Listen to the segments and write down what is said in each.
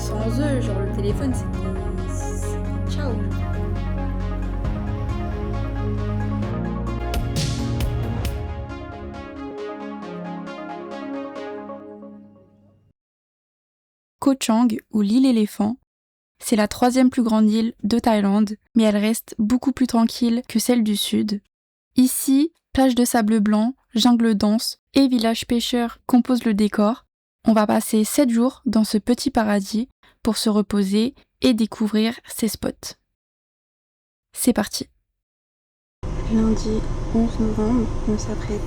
sans eux, genre le téléphone, c'était ciao. Koh Chang, ou l'île éléphant, c'est la 3e plus grande île de Thaïlande, mais elle reste beaucoup plus tranquille que celle du sud. Ici, plage de sable blanc, jungle dense et village pêcheur composent le décor. On va passer 7 jours dans ce petit paradis pour se reposer et découvrir ces spots. C'est parti. Lundi 11 novembre, on s'apprête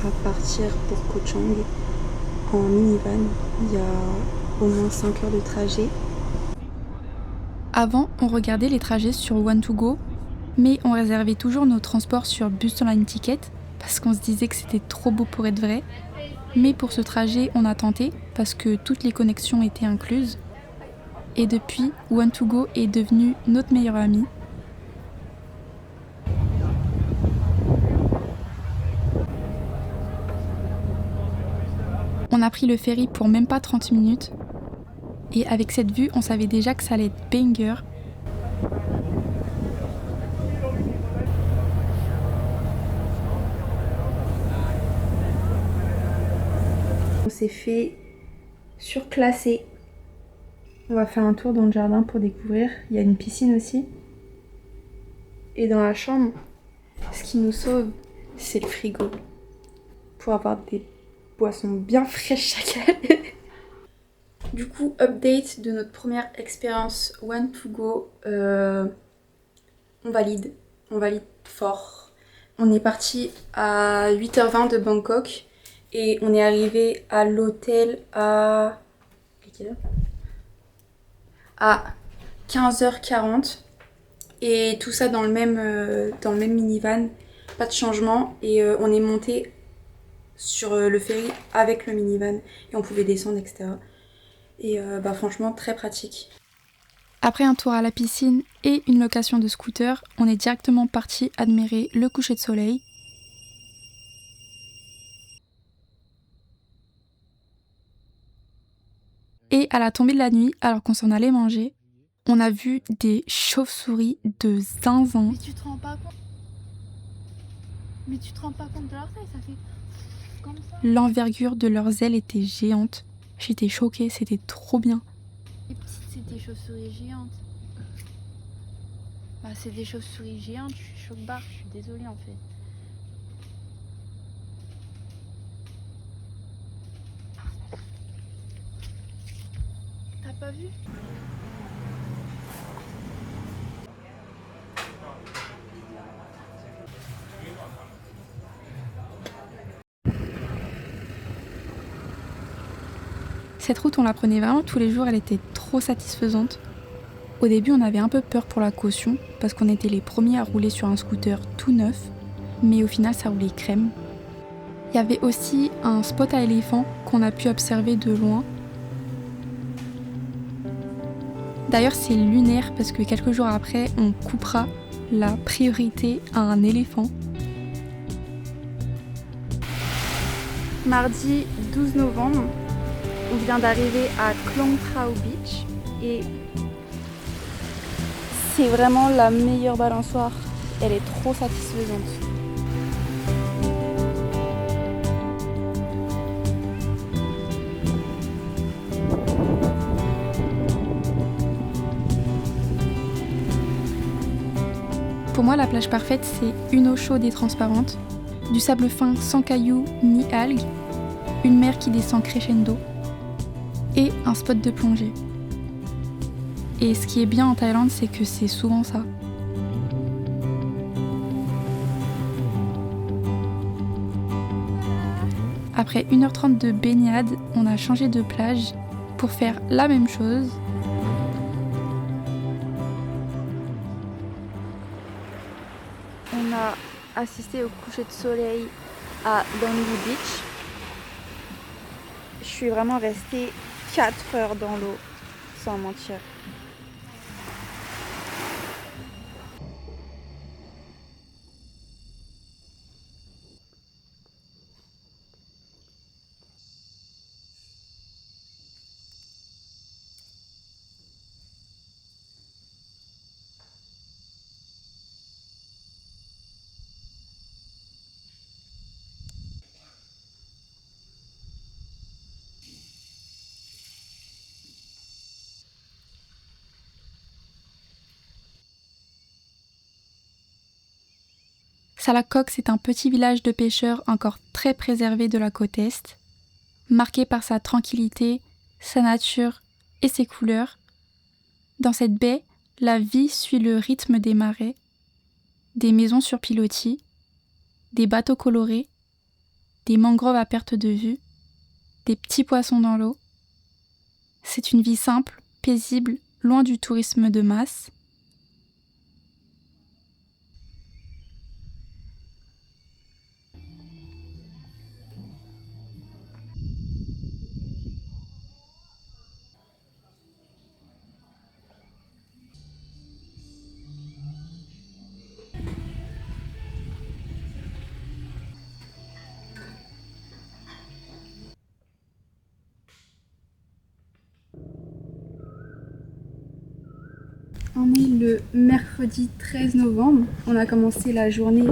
à partir pour Koh Chang en minivan. Il y a au moins 5 heures de trajet. Avant, on regardait les trajets sur One2Go, mais on réservait toujours nos transports sur Bus Online Ticket parce qu'on se disait que c'était trop beau pour être vrai. Mais pour ce trajet, on a tenté parce que toutes les connexions étaient incluses. Et depuis, One2Go est devenu notre meilleur ami. On a pris le ferry pour même pas 30 minutes. Et avec cette vue, on savait déjà que ça allait être banger. On s'est fait surclasser. On va faire un tour dans le jardin pour découvrir. Il y a une piscine aussi. Et dans la chambre, ce qui nous sauve, c'est le frigo. Pour avoir des boissons bien fraîches chaque année. Du coup, update de notre première expérience One2Go. On valide fort. On est parti à 8h20 de Bangkok et on est arrivé à l'hôtel à 15h40 et tout ça dans le même minivan, pas de changement et on est monté sur le ferry avec le minivan et on pouvait descendre, etc. Et franchement très pratique. Après un tour à la piscine et une location de scooter, on est directement parti admirer le coucher de soleil. Et à la tombée de la nuit, alors qu'on s'en allait manger, on a vu des chauves-souris de zinzin. Mais tu te rends pas compte de leur taille, ça fait comme ça. L'envergure de leurs ailes était géante. J'étais choquée, c'était trop bien. Les petites, c'est des chauves-souris géantes. Bah, c'est des chauves-souris géantes, je suis choc-barre, je suis désolée en fait. T'as pas vu? Cette route, on la prenait vraiment tous les jours, elle était trop satisfaisante. Au début, on avait un peu peur pour la caution, parce qu'on était les premiers à rouler sur un scooter tout neuf, mais au final, ça roulait crème. Il y avait aussi un spot à éléphants qu'on a pu observer de loin. D'ailleurs, c'est lunaire parce que quelques jours après, on coupera la priorité à un éléphant. Mardi 12 novembre, on vient d'arriver à Klong Trao Beach et c'est vraiment la meilleure balançoire. Elle est trop satisfaisante. Pour moi, la plage parfaite, c'est une eau chaude et transparente, du sable fin sans cailloux ni algues, une mer qui descend crescendo et un spot de plongée. Et ce qui est bien en Thaïlande, c'est que c'est souvent ça. Après 1h30 de baignade, on a changé de plage pour faire la même chose. On a assisté au coucher de soleil à Dongyu Beach. Je suis vraiment restée 4 heures dans l'eau, sans mentir. Salakok, c'est un petit village de pêcheurs encore très préservé de la côte est, marqué par sa tranquillité, sa nature et ses couleurs. Dans cette baie, la vie suit le rythme des marées, des maisons sur pilotis, des bateaux colorés, des mangroves à perte de vue, des petits poissons dans l'eau. C'est une vie simple, paisible, loin du tourisme de masse. On est le mercredi 13 novembre. On a commencé la journée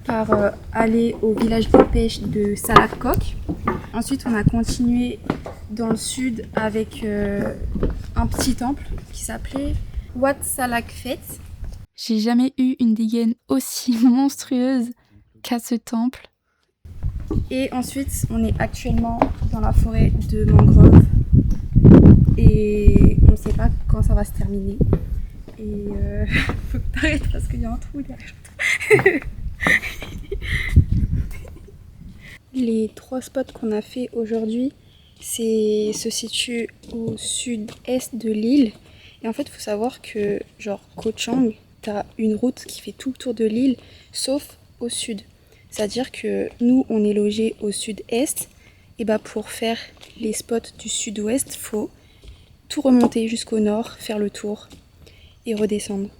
par aller au village de pêche de Salakok. Ensuite, on a continué dans le sud avec un petit temple qui s'appelait Wat Salakfet. J'ai jamais eu une dégaine aussi monstrueuse qu'à ce temple. Et ensuite, on est actuellement dans la forêt de mangrove. Et on ne sait pas quand ça va se terminer. Et faut que t'arrêtes parce qu'il y a un trou derrière toi. Les 3 spots qu'on a fait aujourd'hui se situent au sud-est de l'île. Et en fait, il faut savoir que, genre, Koh Chang, t'as une route qui fait tout le tour de l'île, sauf au sud. C'est-à-dire que nous, on est logés au sud-est. Et bah, pour faire les spots du sud-ouest, faut tout remonter jusqu'au nord, faire le tour et redescendre.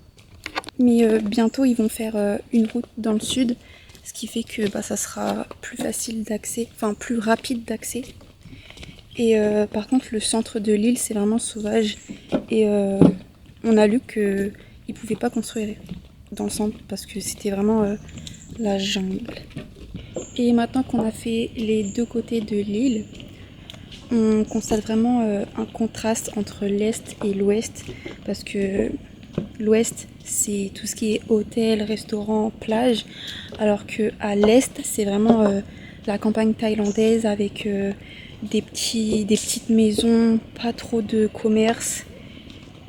Mais bientôt, ils vont faire une route dans le sud, ce qui fait que ça sera plus facile d'accès, enfin plus rapide d'accès. Et par contre, le centre de l'île, c'est vraiment sauvage. Et on a lu qu'ils ne pouvaient pas construire dans le centre parce que c'était vraiment la jungle. Et maintenant qu'on a fait les 2 côtés de l'île, on constate vraiment un contraste entre l'est et l'ouest parce que l'ouest, c'est tout ce qui est hôtel, restaurant, plage, alors qu'à l'est, c'est vraiment la campagne thaïlandaise avec des petites maisons, pas trop de commerce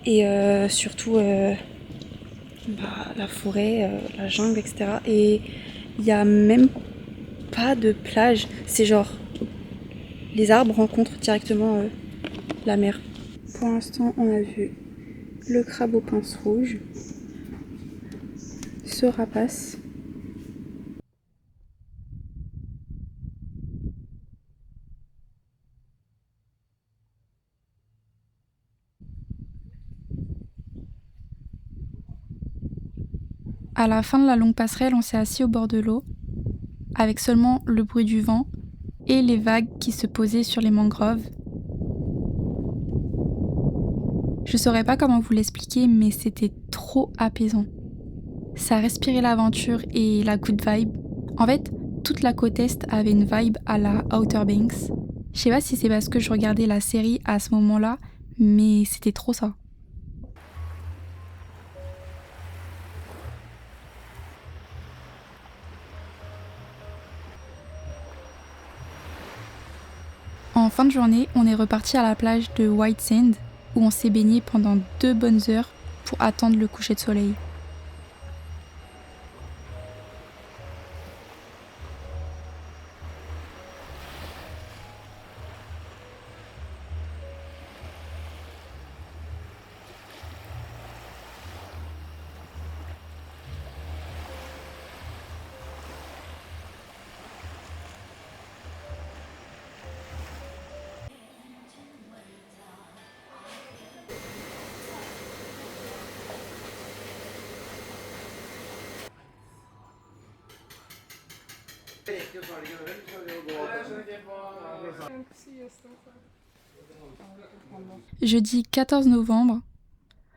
et surtout la forêt, la jungle, etc. Et il n'y a même pas de plage, c'est genre les arbres rencontrent directement la mer. Pour l'instant, on a vu le crabe aux pinces rouges, ce rapace, À la fin de la longue passerelle, on s'est assis au bord de l'eau, avec seulement le bruit du vent et les vagues qui se posaient sur les mangroves. Je saurais pas comment vous l'expliquer, mais c'était trop apaisant. Ça respirait l'aventure et la good vibe. En fait, toute la côte est avait une vibe à la Outer Banks. Je sais pas si c'est parce que je regardais la série à ce moment-là, mais c'était trop ça. En fin de journée, on est reparti à la plage de White Sand, où on s'est baigné pendant 2 bonnes heures pour attendre le coucher de soleil. Jeudi 14 novembre,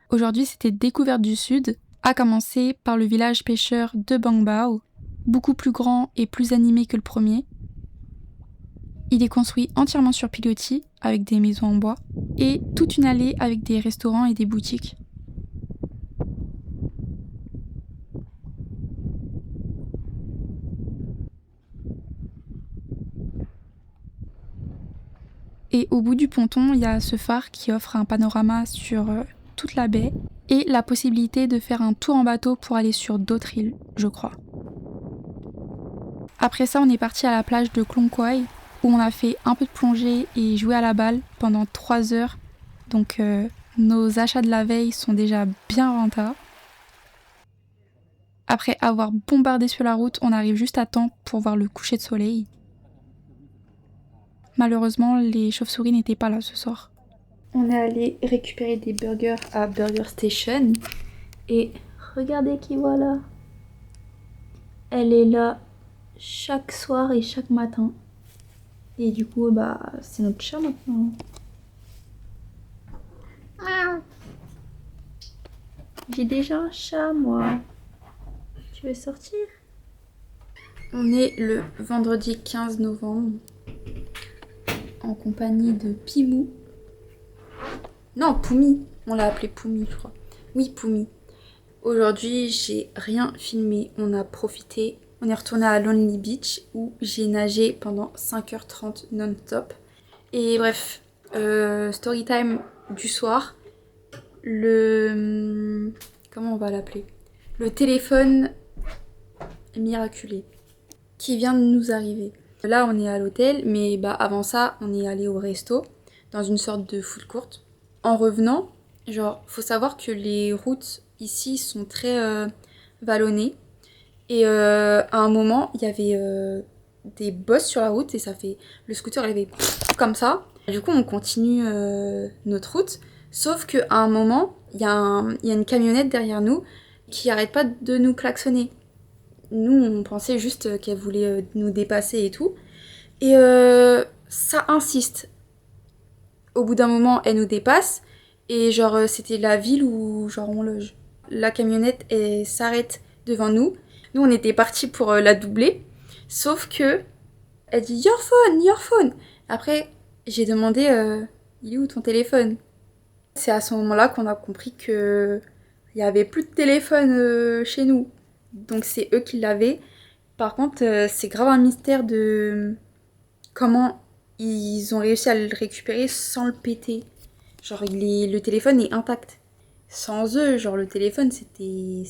aujourd'hui c'était Découverte du Sud, à commencer par le village pêcheur de Bang Bao, beaucoup plus grand et plus animé que le premier. Il est construit entièrement sur pilotis, avec des maisons en bois, et toute une allée avec des restaurants et des boutiques. Et au bout du ponton, il y a ce phare qui offre un panorama sur toute la baie et la possibilité de faire un tour en bateau pour aller sur d'autres îles, je crois. Après ça, on est parti à la plage de Klong Kwai où on a fait un peu de plongée et joué à la balle pendant 3 heures. Donc nos achats de la veille sont déjà bien rentables. Après avoir bombardé sur la route, on arrive juste à temps pour voir le coucher de soleil. Malheureusement, les chauves-souris n'étaient pas là ce soir. On est allé récupérer des burgers à Burger Station. Et regardez qui voilà. Elle est là chaque soir et chaque matin. Et du coup, c'est notre chat maintenant. J'ai déjà un chat, moi. Tu veux sortir? On est le vendredi 15 novembre. En compagnie de Pimou. Non, Poumi. On l'a appelé Poumi, je crois. Oui, Poumi. Aujourd'hui, j'ai rien filmé. On a profité. On est retourné à Lonely Beach où j'ai nagé pendant 5h30 non-stop. Et bref, story time du soir. Comment on va l'appeler? Le téléphone miraculé qui vient de nous arriver. Là, on est à l'hôtel, mais avant ça, on est allé au resto dans une sorte de food court. En revenant, faut savoir que les routes ici sont très vallonnées. Et à un moment, il y avait des bosses sur la route et le scooter avait comme ça. Du coup, on continue notre route. Sauf qu'à un moment, il y a une camionnette derrière nous qui arrête pas de nous klaxonner. Nous, on pensait juste qu'elle voulait nous dépasser et tout. Et ça insiste. Au bout d'un moment, elle nous dépasse. Et c'était la ville où on loge. La camionnette, elle s'arrête devant nous. Nous, on était partis pour la doubler. Sauf que elle dit « Your phone, your phone !» Après, j'ai demandé « Il est où ton téléphone ?» C'est à ce moment-là qu'on a compris qu'il n'y avait plus de téléphone chez nous. Donc c'est eux qui l'avaient. Par contre, c'est grave un mystère de comment ils ont réussi à le récupérer sans le péter. Le téléphone est intact. Sans eux, le téléphone, c'était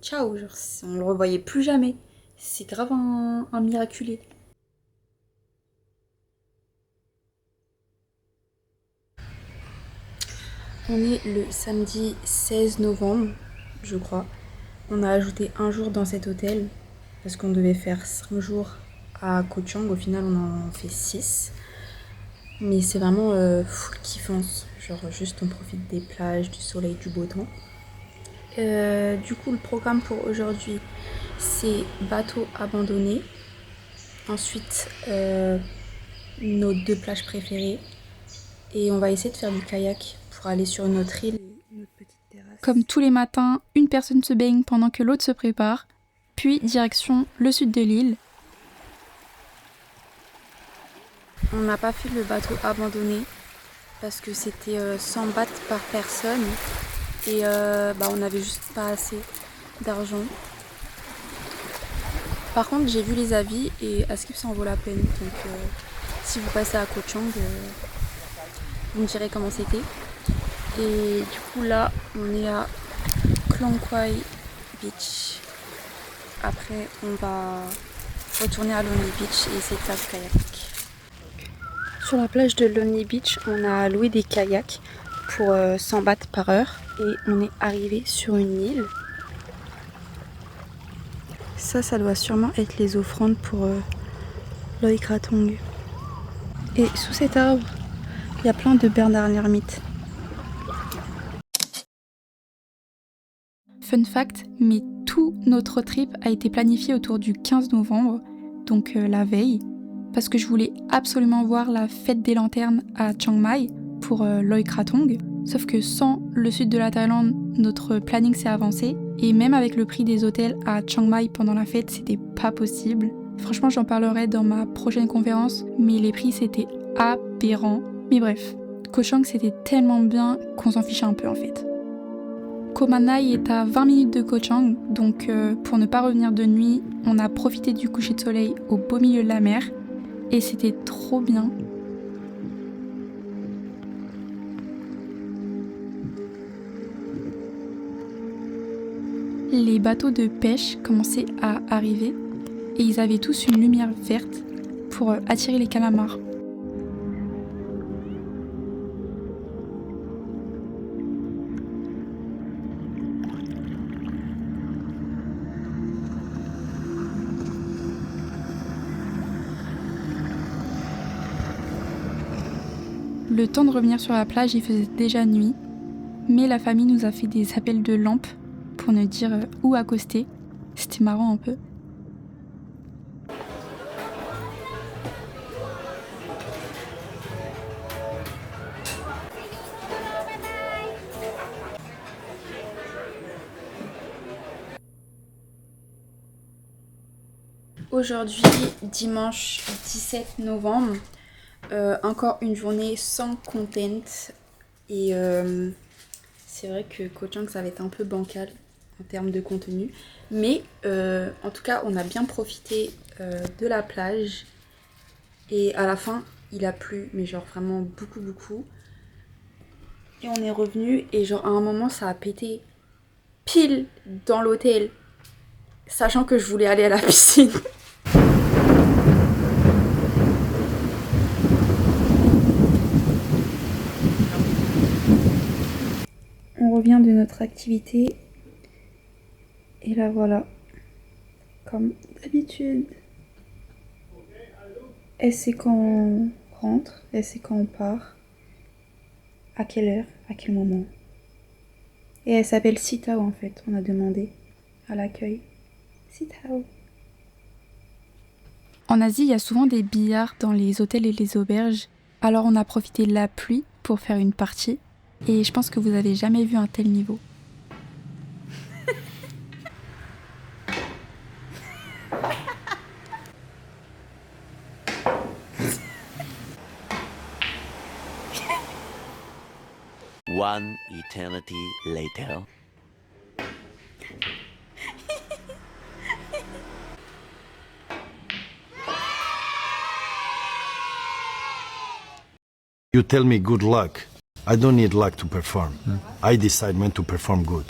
ciao. On le revoyait plus jamais. C'est grave un miraculé. On est le samedi 16 novembre, je crois. On a ajouté un jour dans cet hôtel parce qu'on devait faire 5 jours à Koh Chang. Au final, on en fait 6. Mais c'est vraiment full kiffance. Juste on profite des plages, du soleil, du beau temps. Du coup, le programme pour aujourd'hui, c'est bateau abandonné. Ensuite, nos 2 plages préférées. Et on va essayer de faire du kayak pour aller sur une autre île. Comme tous les matins, une personne se baigne pendant que l'autre se prépare, puis direction le sud de l'île. On n'a pas fait le bateau abandonné parce que c'était 100 bahts par personne et on n'avait juste pas assez d'argent. Par contre, j'ai vu les avis et Askip ça en vaut la peine. Donc si vous passez à Koh Chang, vous me direz comment c'était. Et du coup là, on est à Klong Kwai Beach. Après, on va retourner à Lonely Beach et essayer de faire du kayak. Sur la plage de Lonely Beach, on a loué des kayaks pour 100 bahts par heure et on est arrivé sur une île. Ça doit sûrement être les offrandes pour Loy Krathong. Et sous cet arbre, il y a plein de Bernard l'ermite. Fun fact, mais tout notre trip a été planifié autour du 15 novembre, donc la veille, parce que je voulais absolument voir la fête des lanternes à Chiang Mai pour Loy Krathong. Sauf que sans le sud de la Thaïlande, notre planning s'est avancé, et même avec le prix des hôtels à Chiang Mai pendant la fête, c'était pas possible. Franchement, j'en parlerai dans ma prochaine conférence, mais les prix c'était aberrant. Mais bref, Koh Chang c'était tellement bien qu'on s'en fichait un peu en fait. Koh Manai est à 20 minutes de Koh Chang, donc pour ne pas revenir de nuit, on a profité du coucher de soleil au beau milieu de la mer, et c'était trop bien. Les bateaux de pêche commençaient à arriver et ils avaient tous une lumière verte pour attirer les calamars. Le temps de revenir sur la plage, il faisait déjà nuit, mais la famille nous a fait des appels de lampes pour nous dire où accoster. C'était marrant un peu. Aujourd'hui, dimanche 17 novembre, encore une journée sans content et c'est vrai que Koh Chang ça va être un peu bancal en termes de contenu, mais en tout cas on a bien profité de la plage et à la fin il a plu, mais genre vraiment beaucoup et on est revenu et genre à un moment ça a pété pile dans l'hôtel, sachant que je voulais aller à la piscine. On revient de notre activité et la voilà, comme d'habitude. Elle sait quand on rentre, elle sait quand on part, à quelle heure, à quel moment. Et elle s'appelle Sitao en fait, on a demandé à l'accueil. Sitao. En Asie, il y a souvent des billards dans les hôtels et les auberges, alors on a profité de la pluie pour faire une partie. Et je pense que vous avez jamais vu un tel niveau. One eternity later. You tell me good luck. I don't need luck to perform. I decide when to perform good.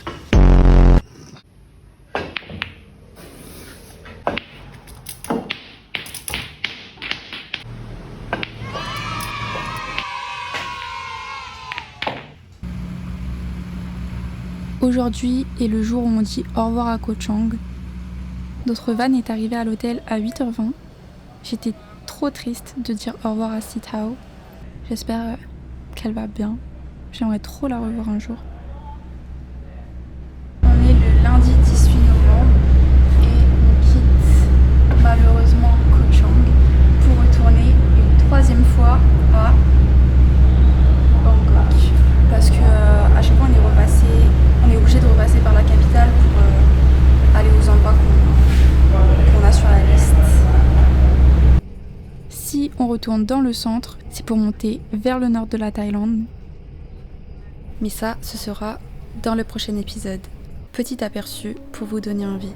Aujourd'hui est le jour où on dit au revoir à Koh Chang. Notre van est arrivé à l'hôtel à 8h20. J'étais trop triste de dire au revoir à Sitao. J'espère qu'elle va bien. J'aimerais trop la revoir un jour. On est le lundi 18 novembre et on quitte malheureusement Koh Chang pour retourner une troisième fois à Bangkok. Parce que à chaque fois on est obligé de repasser par la capitale pour aller aux endroits qu'on a sur la liste. Si on retourne dans le centre, c'est pour monter vers le nord de la Thaïlande. Mais ça, ce sera dans le prochain épisode. Petit aperçu pour vous donner envie.